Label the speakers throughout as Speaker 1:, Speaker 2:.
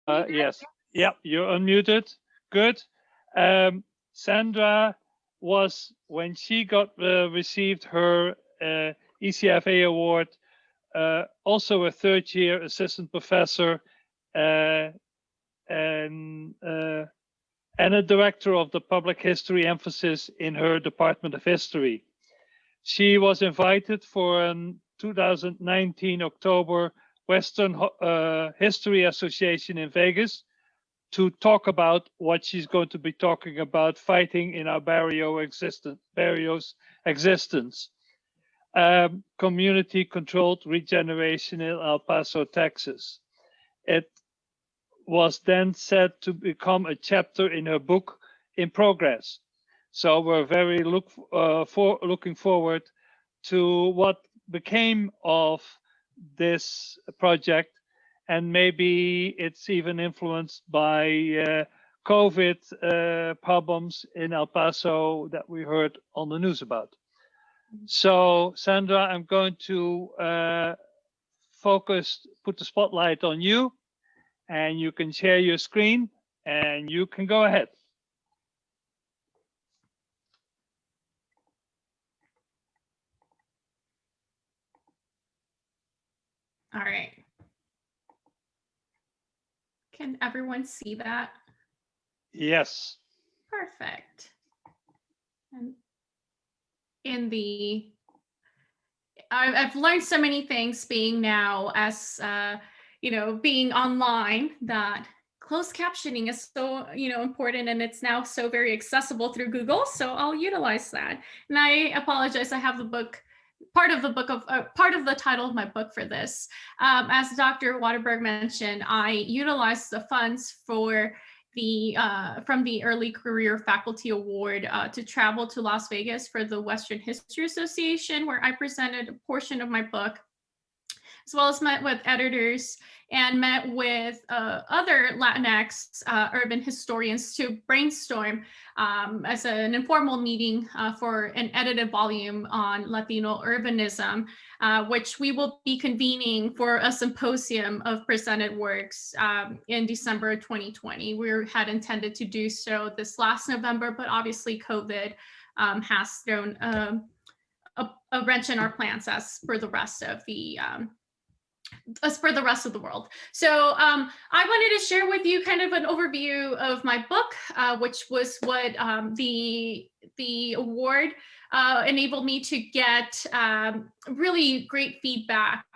Speaker 1: Yes. Yeah, you're unmuted. Good. Sandra was, when she got received her ECFA award, also a third year assistant professor uh, and a director of the public history emphasis in her department of history. She was invited for an 2019 October Western History Association in Vegas to talk about what she's going to be talking about, fighting in our Barrio's existence. Community controlled regeneration in El Paso, Texas. It was then said to become a chapter in her book In Progress. So we're very looking forward to what became of this project, and maybe it's even influenced by COVID problems in El Paso that we heard on the news about. So, Sandra, I'm going to put the spotlight on you, and you can share your screen, and you can go ahead.
Speaker 2: All right. Can everyone see that?
Speaker 1: Yes.
Speaker 2: Perfect. And I've learned so many things being now as, being online, that closed captioning is so, important, and it's now so very accessible through Google. So I'll utilize that. And I apologize, I have the book, part of the title of my book for this. As Dr. Waterberg mentioned, I utilized the funds for from the Early Career Faculty Award to travel to Las Vegas for the Western History Association, where I presented a portion of my book, as well as met with editors and met with other Latinx urban historians to brainstorm as an informal meeting for an edited volume on Latino urbanism, which we will be convening for a symposium of presented works in December 2020. We had intended to do so this last November, but obviously COVID has thrown a wrench in our plans as for the rest of the world. So I wanted to share with you kind of an overview of my book, which was what the award enabled me to get really great feedback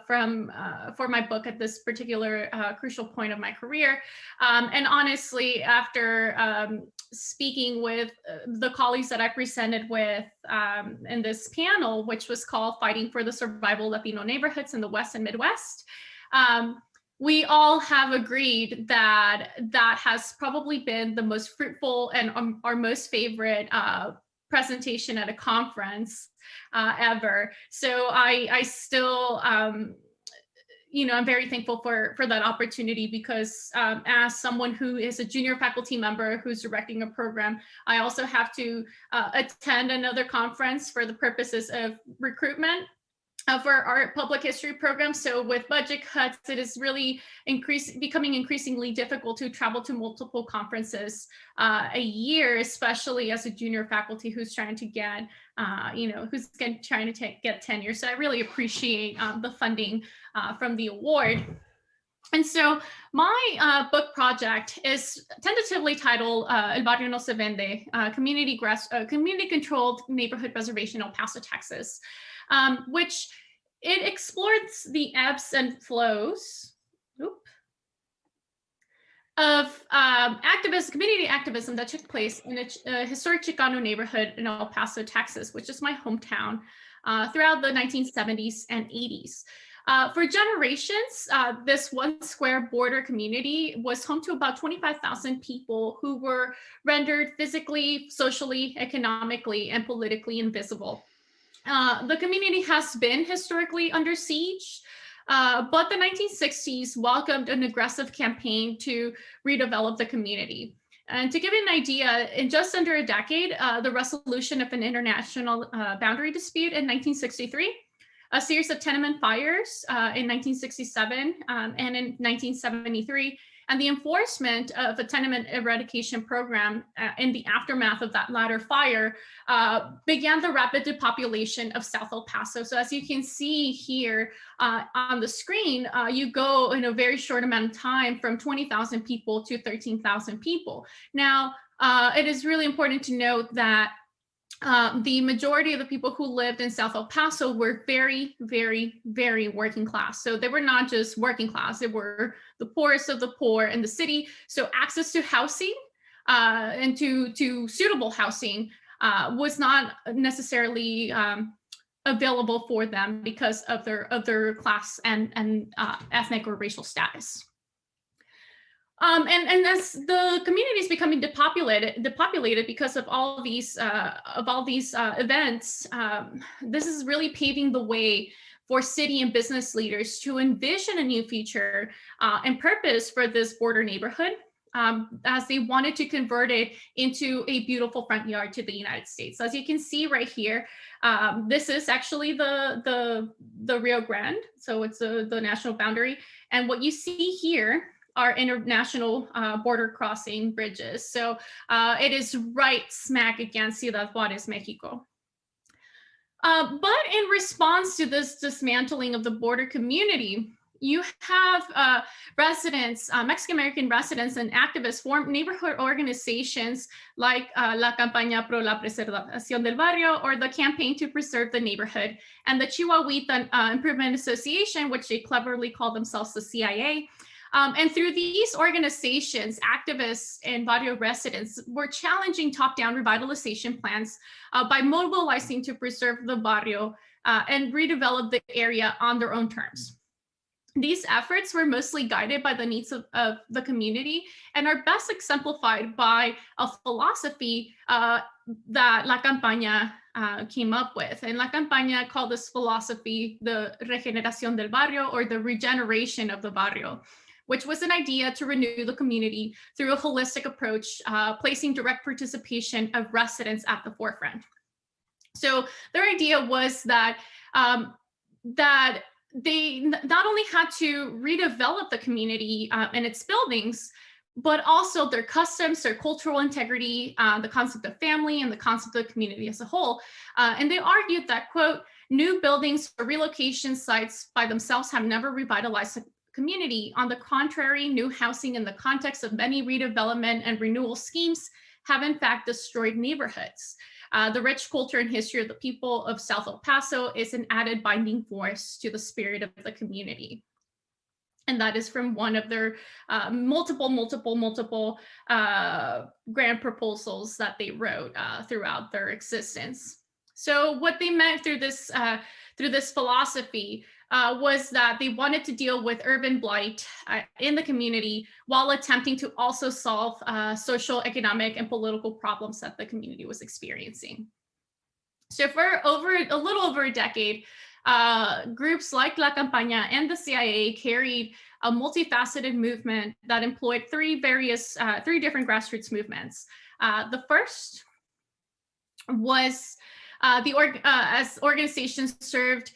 Speaker 2: for my book at this particular crucial point of my career. And honestly, after speaking with the colleagues that I presented with in this panel, which was called Fighting for the Survival of Latino Neighborhoods in the West and Midwest, we all have agreed that that has probably been the most fruitful and our most favorite presentation at a conference ever. So I still, I'm very thankful for that opportunity, because as someone who is a junior faculty member who's directing a program, I also have to attend another conference for the purposes of recruitment for our public history program. So with budget cuts, it is really becoming increasingly difficult to travel to multiple conferences a year, especially as a junior faculty who's trying to get, get tenure. So I really appreciate the funding from the award. And so my book project is tentatively titled El Barrio no se Vende, community-controlled neighborhood preservation in El Paso, Texas, which it explores the ebbs and flows of community activism that took place in a historic Chicano neighborhood in El Paso, Texas, which is my hometown, throughout the 1970s and 80s. For generations, this one square border community was home to about 25,000 people who were rendered physically, socially, economically, and politically invisible. The community has been historically under siege, but the 1960s welcomed an aggressive campaign to redevelop the community. And to give you an idea, in just under a decade, the resolution of an international boundary dispute in 1963, a series of tenement fires in 1967 and in 1973, And the enforcement of a tenement eradication program in the aftermath of that latter fire began the rapid depopulation of South El Paso. So as you can see here on the screen, you go in a very short amount of time from 20,000 people to 13,000 people. Now, it is really important to note that the majority of the people who lived in South El Paso were very, very, very working class. So they were not just working class, they were the poorest of the poor in the city. So access to housing and to suitable housing was not necessarily available for them because of their class and ethnic or racial status. And as the community is becoming depopulated because of all these events, this is really paving the way for city and business leaders to envision a new future and purpose for this border neighborhood, as they wanted to convert it into a beautiful front yard to the United States. So as you can see right here, this is actually the Rio Grande, so it's the national boundary, and what you see here are international border crossing bridges. So it is right smack against Ciudad Juarez, Mexico. But in response to this dismantling of the border community, you have residents, Mexican-American residents and activists form neighborhood organizations like La Campaña Pro la Preservación del Barrio, or the Campaign to Preserve the Neighborhood, and the Chihuahuita Improvement Association, which they cleverly call themselves the CIA. And through these organizations, activists and Barrio residents were challenging top-down revitalization plans by mobilizing to preserve the Barrio and redevelop the area on their own terms. These efforts were mostly guided by the needs of the community and are best exemplified by a philosophy that La Campaña came up with. And La Campaña called this philosophy the regeneración del barrio, or the regeneration of the barrio, which was an idea to renew the community through a holistic approach, placing direct participation of residents at the forefront. So their idea was that, that they not only had to redevelop the community and its buildings, but also their customs, their cultural integrity, the concept of family, and the concept of the community as a whole. And they argued that, quote, new buildings or relocation sites by themselves have never revitalized the community. On the contrary, new housing in the context of many redevelopment and renewal schemes have in fact destroyed neighborhoods. The rich culture and history of the people of South El Paso is an added binding force to the spirit of the community. And that is from one of their multiple grant proposals that they wrote throughout their existence. So what they meant through this philosophy was that they wanted to deal with urban blight in the community while attempting to also solve social, economic, and political problems that the community was experiencing. So for a little over a decade, groups like La Campaña and the CIA carried a multifaceted movement that employed three different grassroots movements. The first was as organizations served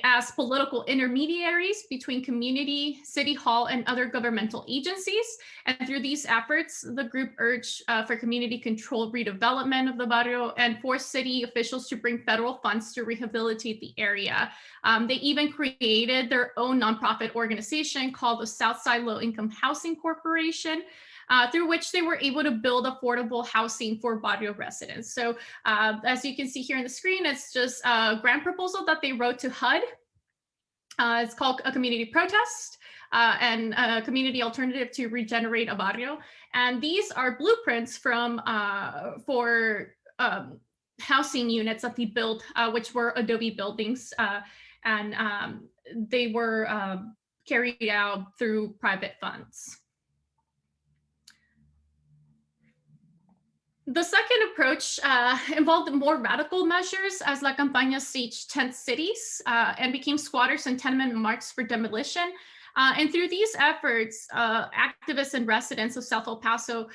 Speaker 2: as political intermediaries between community, city hall, and other governmental agencies. And through these efforts, the group urged for community-controlled redevelopment of the barrio and forced city officials to bring federal funds to rehabilitate the area. They even created their own nonprofit organization called the Southside Low-Income Housing Corporation, through which they were able to build affordable housing for Barrio residents. So as you can see here on the screen, it's just a grant proposal that they wrote to HUD. It's called A Community Protest and a Community Alternative to Regenerate a Barrio. And these are blueprints for housing units that they built, which were adobe buildings. And they were carried out through private funds. The second approach involved more radical measures, as La Campaña sieged tent cities and became squatters and tenement marks for demolition. And through these efforts, activists and residents of South El Paso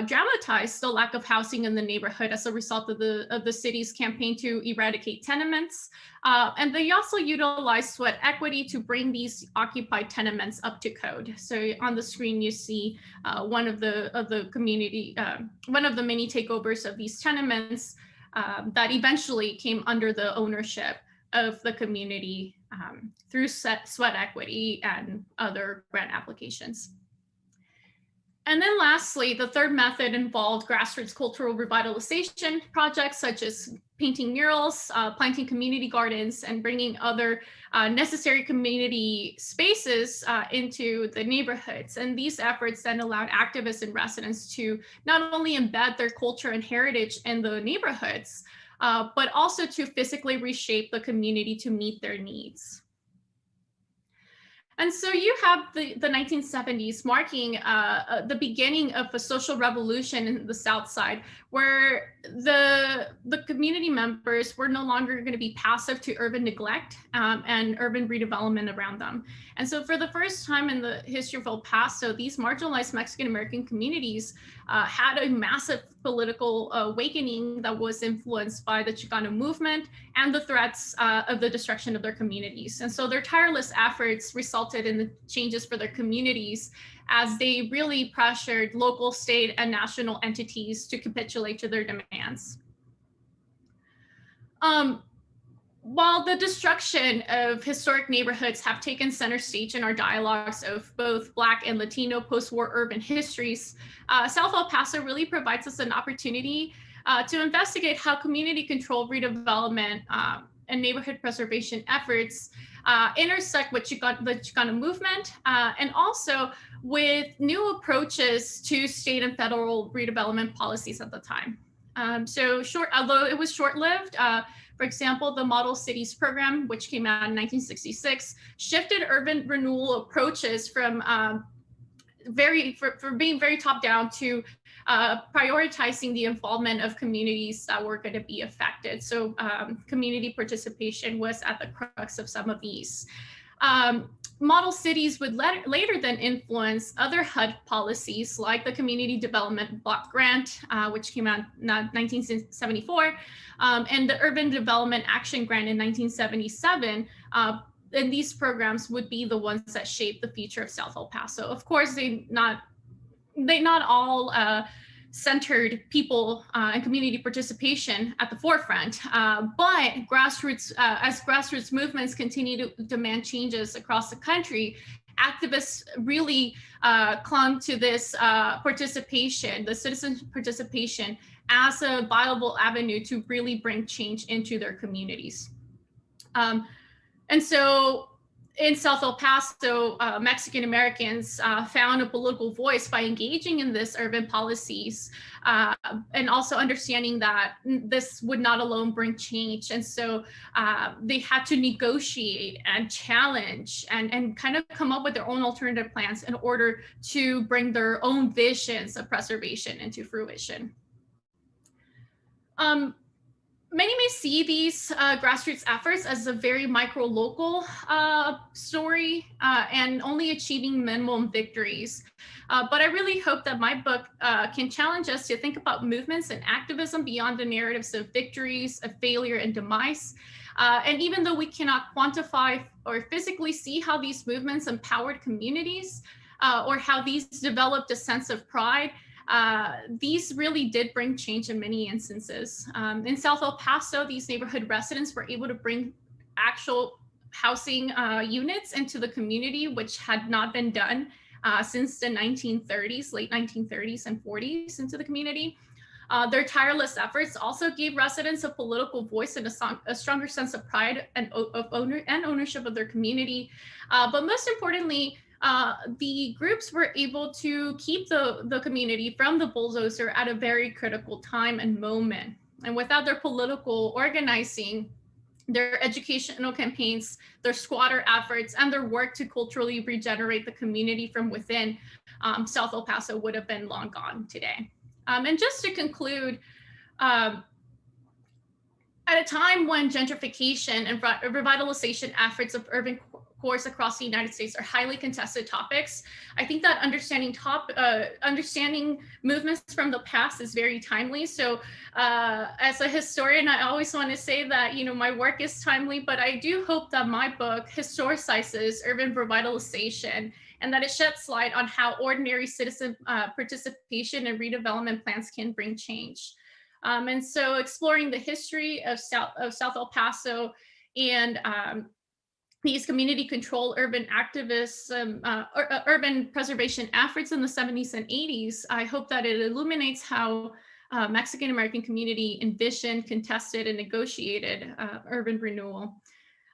Speaker 2: dramatized the lack of housing in the neighborhood as a result of the city's campaign to eradicate tenements. And they also utilized sweat equity to bring these occupied tenements up to code. So on the screen, you see one of the community, one of the many takeovers of these tenements that eventually came under the ownership of the community through sweat equity and other grant applications. And then lastly, the third method involved grassroots cultural revitalization projects such as painting murals, planting community gardens, and bringing other necessary community spaces into the neighborhoods. And these efforts then allowed activists and residents to not only embed their culture and heritage in the neighborhoods, but also to physically reshape the community to meet their needs. And so you have the 1970s marking the beginning of a social revolution in the South Side, where the community members were no longer going to be passive to urban neglect and urban redevelopment around them. And so for the first time in the history of El Paso, these marginalized Mexican-American communities had a massive political awakening that was influenced by the Chicano movement and the threats of the destruction of their communities. And so their tireless efforts resulted in the changes for their communities as they really pressured local, state, and national entities to capitulate to their demands. While the destruction of historic neighborhoods have taken center stage in our dialogues of both Black and Latino post-war urban histories, South El Paso really provides us an opportunity to investigate how community control redevelopment and neighborhood preservation efforts intersect with the Chicano movement and also with new approaches to state and federal redevelopment policies at the time. Although it was short-lived, for example, the Model Cities program, which came out in 1966, shifted urban renewal approaches from being very top-down to prioritizing the involvement of communities that were going to be affected. So community participation was at the crux of some of these. Model cities would later then influence other HUD policies like the Community Development Block Grant, which came out in 1974, and the Urban Development Action Grant in 1977. And these programs would be the ones that shape the future of South El Paso. Of course, they not all centered people and community participation at the forefront, but as grassroots movements continue to demand changes across the country, activists really clung to this participation, the citizen participation, as a viable avenue to really bring change into their communities. And so in South El Paso, Mexican Americans found a political voice by engaging in this urban policies and also understanding that this would not alone bring change. And so they had to negotiate and challenge and kind of come up with their own alternative plans in order to bring their own visions of preservation into fruition. Many may see these grassroots efforts as a very micro-local story and only achieving minimum victories. But I really hope that my book can challenge us to think about movements and activism beyond the narratives of victories, of failure, and demise. And even though we cannot quantify or physically see how these movements empowered communities or how these developed a sense of pride, these really did bring change in many instances. In South El Paso, these neighborhood residents were able to bring actual housing units into the community, which had not been done since the 1930s, late 1930s and 40s into the community. Their tireless efforts also gave residents a political voice and a stronger sense of pride and ownership of their community. But most importantly, the groups were able to keep the community from the bulldozer at a very critical time and moment. And without their political organizing, their educational campaigns, their squatter efforts, and their work to culturally regenerate the community from within, South El Paso would have been long gone today. And just to conclude, at a time when gentrification and revitalization efforts of urban course, across the United States are highly contested topics. I think that understanding movements from the past is very timely. So as a historian, I always want to say that, you know, my work is timely, but I do hope that my book historicizes urban revitalization and that it sheds light on how ordinary citizen participation and redevelopment plans can bring change. And so exploring the history of South El Paso and these community control urban activists, urban preservation efforts in the 70s and 80s, I hope that it illuminates how Mexican-American community envisioned, contested, and negotiated urban renewal.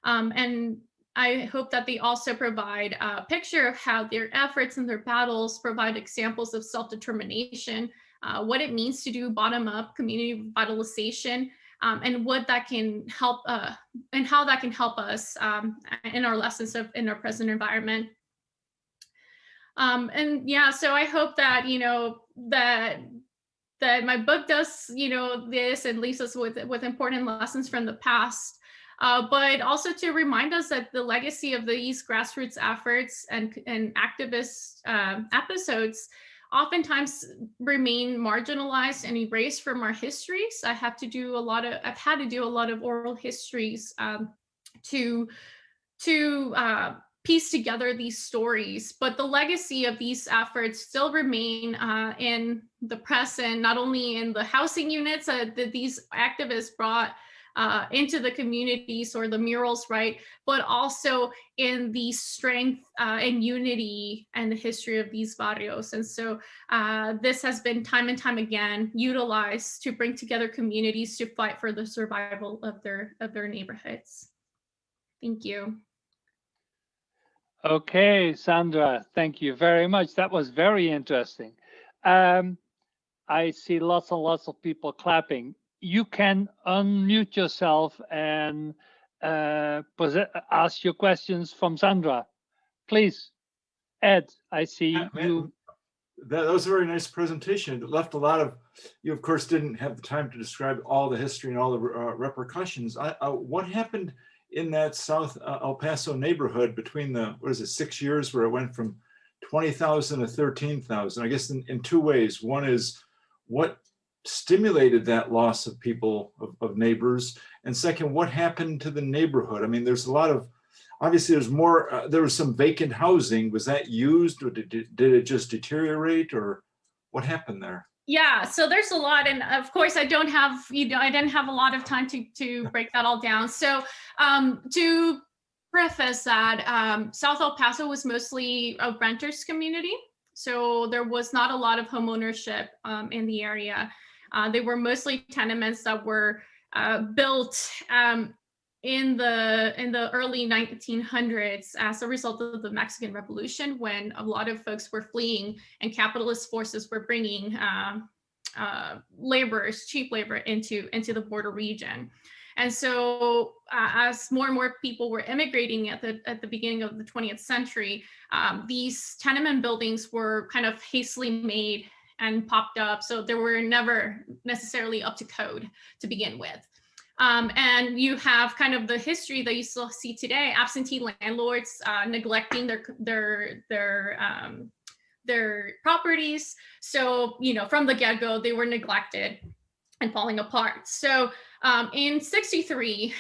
Speaker 2: And I hope that they also provide a picture of how their efforts and their battles provide examples of self-determination, what it means to do bottom-up community revitalization, and what that can help and how that can help us in our lessons in our present environment. And yeah, so I hope that, you know, that my book does, you know, this and leaves us with important lessons from the past, but also to remind us that the legacy of these grassroots efforts and activist episodes oftentimes remain marginalized and erased from our histories. I've had to do a lot of oral histories to piece together these stories, but the legacy of these efforts still remain in the present, not only in the housing units that these activists brought into the communities or the murals, right? But also in the strength and unity and the history of these barrios. And so this has been time and time again utilized to bring together communities to fight for the survival of their neighborhoods. Thank you.
Speaker 1: Okay, Sandra, thank you very much. That was very interesting. I see lots and lots of people clapping. You can unmute yourself and ask your questions from Sandra. Please, Ed, I see you.
Speaker 3: That was a very nice presentation. It left a lot of, you of course didn't have the time to describe all the history and all the repercussions. What happened in that South El Paso neighborhood between the, 6 years where it went from 20,000 to 13,000? I guess in two ways. One is what stimulated that loss of people, of neighbors? And second, what happened to the neighborhood? I mean, there's a lot of, obviously there's more, there was some vacant housing. Was that used, or did it just deteriorate, or what happened there?
Speaker 2: Yeah, so there's a lot, and of course I don't have, I didn't have a lot of time to break that all down. So to preface that, South El Paso was mostly a renters community. So there was not a lot of home ownership in the area. They were mostly tenements that were built in the early 1900s as a result of the Mexican Revolution, when a lot of folks were fleeing and capitalist forces were bringing cheap labor into the border region. And so as more and more people were immigrating at the beginning of the 20th century, these tenement buildings were kind of hastily made and popped up. So they were never necessarily up to code to begin with. And you have kind of the history that you still see today, absentee landlords neglecting their properties. So, from the get-go, they were neglected and falling apart. So in 63,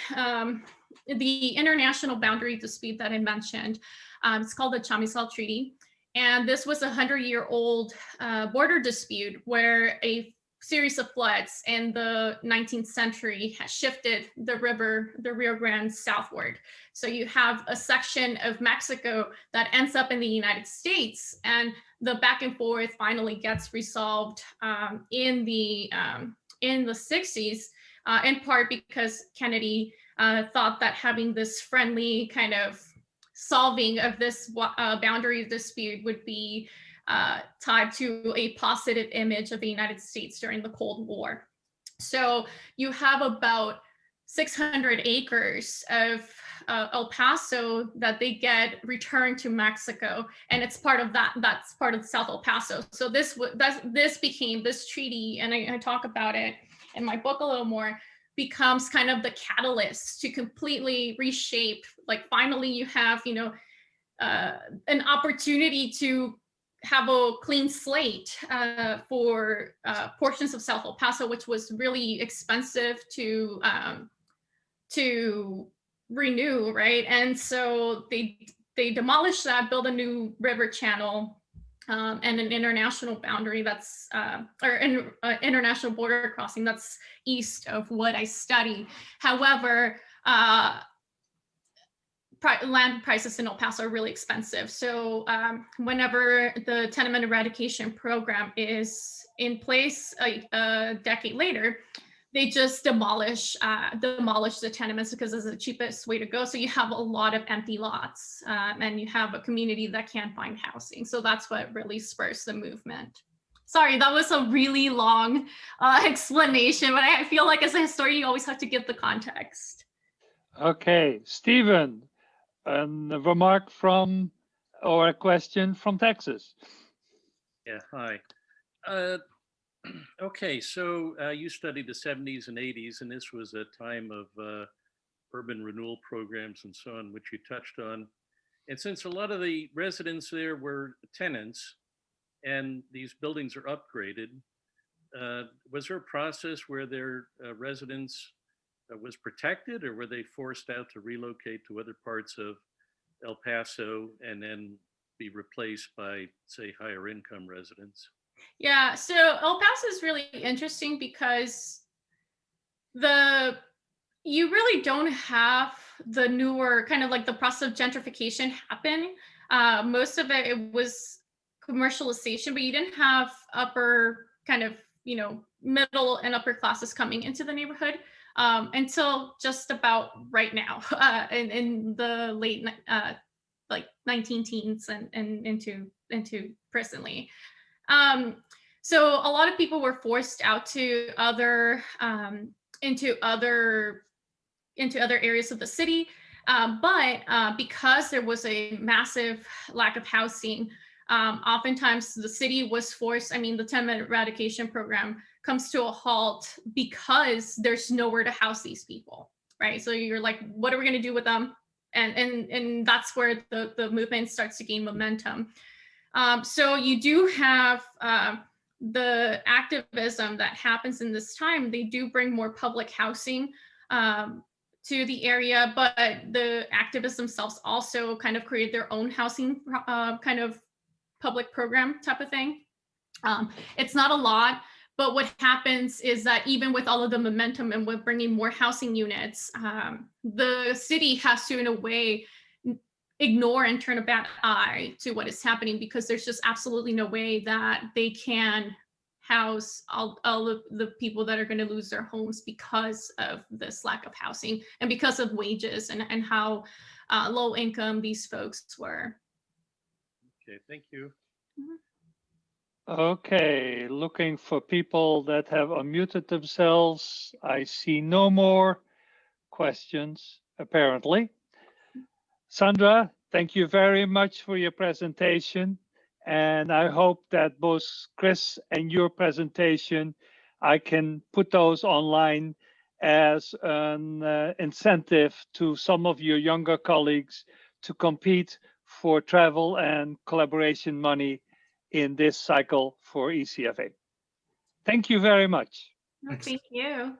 Speaker 2: the international boundary dispute that I mentioned, it's called the Chamizal Treaty. And this was a 100-year-old border dispute where a series of floods in the 19th century has shifted the Rio Grande southward. So you have a section of Mexico that ends up in the United States, and the back and forth finally gets resolved in the 60s, in part because Kennedy thought that having this friendly kind of solving of this boundary dispute would be tied to a positive image of the United States during the Cold War. So you have about 600 acres of El Paso that they get returned to Mexico, and it's part of that's part of South El Paso. So this became this treaty, and I talk about it in my book a little more, becomes kind of the catalyst to completely reshape. Like finally you have, you know, an opportunity to have a clean slate for portions of South El Paso, which was really expensive to renew, right? And so they demolished that, build a new river channel, and an international boundary that's international border crossing that's east of what I study. However, land prices in El Paso are really expensive. So whenever the tenement eradication program is in place a decade later, they just demolish the tenements because it's the cheapest way to go. So you have a lot of empty lots and you have a community that can't find housing. So that's what really spurs the movement. Sorry, that was a really long explanation, but I feel like as a historian, you always have to give the context.
Speaker 1: Okay, Stephen, a remark from or a question from Texas.
Speaker 4: Yeah, hi. Okay, so you studied the 70s and 80s, and this was a time of urban renewal programs and so on, which you touched on. And since a lot of the residents there were tenants and these buildings are upgraded, was there a process where their residents was protected, or were they forced out to relocate to other parts of El Paso and then be replaced by, say, higher income residents?
Speaker 2: Yeah, so El Paso is really interesting because you really don't have the newer kind of like the process of gentrification happen. Most of it was commercialization, but you didn't have upper kind of, you know, middle and upper classes coming into the neighborhood until just about right now in the late like 19 teens and into presently. So a lot of people were forced out to into other areas of the city, but because there was a massive lack of housing, oftentimes the city was forced. I mean, the tenement eradication program comes to a halt because there's nowhere to house these people, right? So you're like, what are we going to do with them? And that's where the movement starts to gain momentum. So you do have the activism that happens in this time. They do bring more public housing to the area, but the activists themselves also kind of create their own housing kind of public program type of thing. It's not a lot, but what happens is that even with all of the momentum and with bringing more housing units, the city has to, in a way, ignore and turn a bad eye to what is happening, because there's just absolutely no way that they can house all of the people that are going to lose their homes because of this lack of housing and because of wages and how low income these folks were.
Speaker 4: Okay, thank you.
Speaker 1: Okay, looking for people that have unmuted themselves. I see no more questions, apparently. Sandra, thank you very much for your presentation. And I hope that both Chris and your presentation, I can put those online as an incentive to some of your younger colleagues to compete for travel and collaboration money in this cycle for ECFA. Thank you very much.
Speaker 2: Thank you.